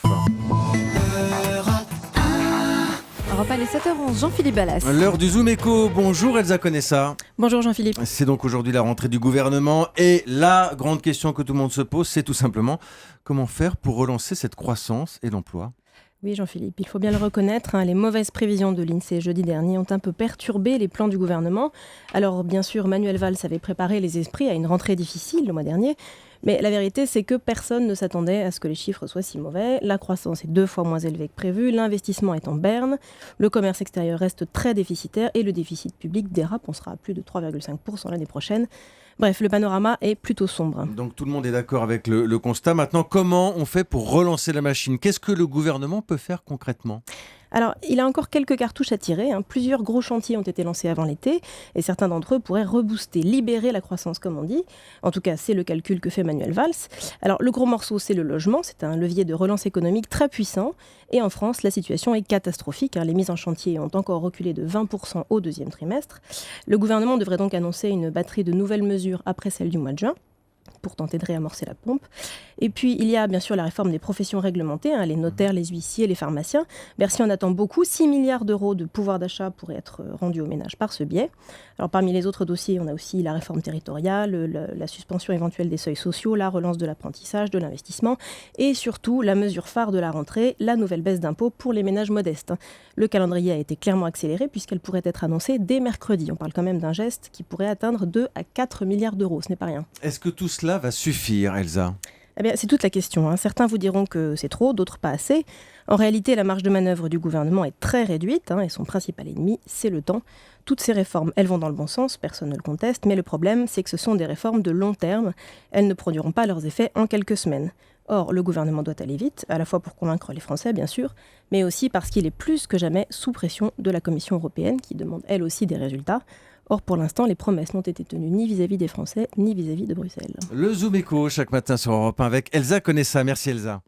Europe 1, les 7h11, Jean-Philippe Ballas. L'heure du Zoom Éco. Bonjour Elsa Conessa. Bonjour Jean-Philippe. C'est donc aujourd'hui la rentrée du gouvernement et la grande question que tout le monde se pose, c'est tout simplement comment faire pour relancer cette croissance et l'emploi. Oui Jean-Philippe, il faut bien le reconnaître, les mauvaises prévisions de l'INSEE jeudi dernier ont un peu perturbé les plans du gouvernement. Alors bien sûr, Manuel Valls avait préparé les esprits à une rentrée difficile le mois dernier, mais la vérité c'est que personne ne s'attendait à ce que les chiffres soient si mauvais. La croissance est 2 fois moins élevée que prévu, l'investissement est en berne, le commerce extérieur reste très déficitaire et le déficit public dérape, on sera à plus de 3,5% l'année prochaine. Bref, le panorama est plutôt sombre. Donc tout le monde est d'accord avec le constat. Maintenant, comment on fait pour relancer la machine ? Qu'est-ce que le gouvernement peut faire concrètement ? Alors, il a encore quelques cartouches à tirer. Plusieurs gros chantiers ont été lancés avant l'été et certains d'entre eux pourraient rebooster, libérer la croissance, comme on dit. En tout cas, c'est le calcul que fait Manuel Valls. Alors, le gros morceau, c'est le logement. C'est un levier de relance économique très puissant. Et en France, la situation est catastrophique. Les mises en chantier ont encore reculé de 20% au deuxième trimestre. Le gouvernement devrait donc annoncer une batterie de nouvelles mesures après celle du mois de juin, pour tenter de réamorcer la pompe. Et puis, il y a bien sûr la réforme des professions réglementées, les notaires, les huissiers, les pharmaciens. Bercy en attend beaucoup. 6 milliards d'euros de pouvoir d'achat pourraient être rendus aux ménages par ce biais. Alors, parmi les autres dossiers, on a aussi la réforme territoriale, la suspension éventuelle des seuils sociaux, la relance de l'apprentissage, de l'investissement et surtout la mesure phare de la rentrée, la nouvelle baisse d'impôts pour les ménages modestes. Le calendrier a été clairement accéléré puisqu'elle pourrait être annoncée dès mercredi. On parle quand même d'un geste qui pourrait atteindre 2 à 4 milliards d'euros. Ce n'est pas rien. Est-ce que tout cela va suffire, Elsa ? Eh bien, c'est toute la question. Certains vous diront que c'est trop, d'autres pas assez. En réalité, la marge de manœuvre du gouvernement est très réduite et son principal ennemi, c'est le temps. Toutes ces réformes, elles vont dans le bon sens, personne ne le conteste, mais le problème, c'est que ce sont des réformes de long terme. Elles ne produiront pas leurs effets en quelques semaines. Or, le gouvernement doit aller vite, à la fois pour convaincre les Français, bien sûr, mais aussi parce qu'il est plus que jamais sous pression de la Commission européenne, qui demande elle aussi des résultats. Or, pour l'instant, les promesses n'ont été tenues ni vis-à-vis des Français, ni vis-à-vis de Bruxelles. Le Zoom Éco, chaque matin sur Europe 1 avec Elsa Conessa. Merci Elsa.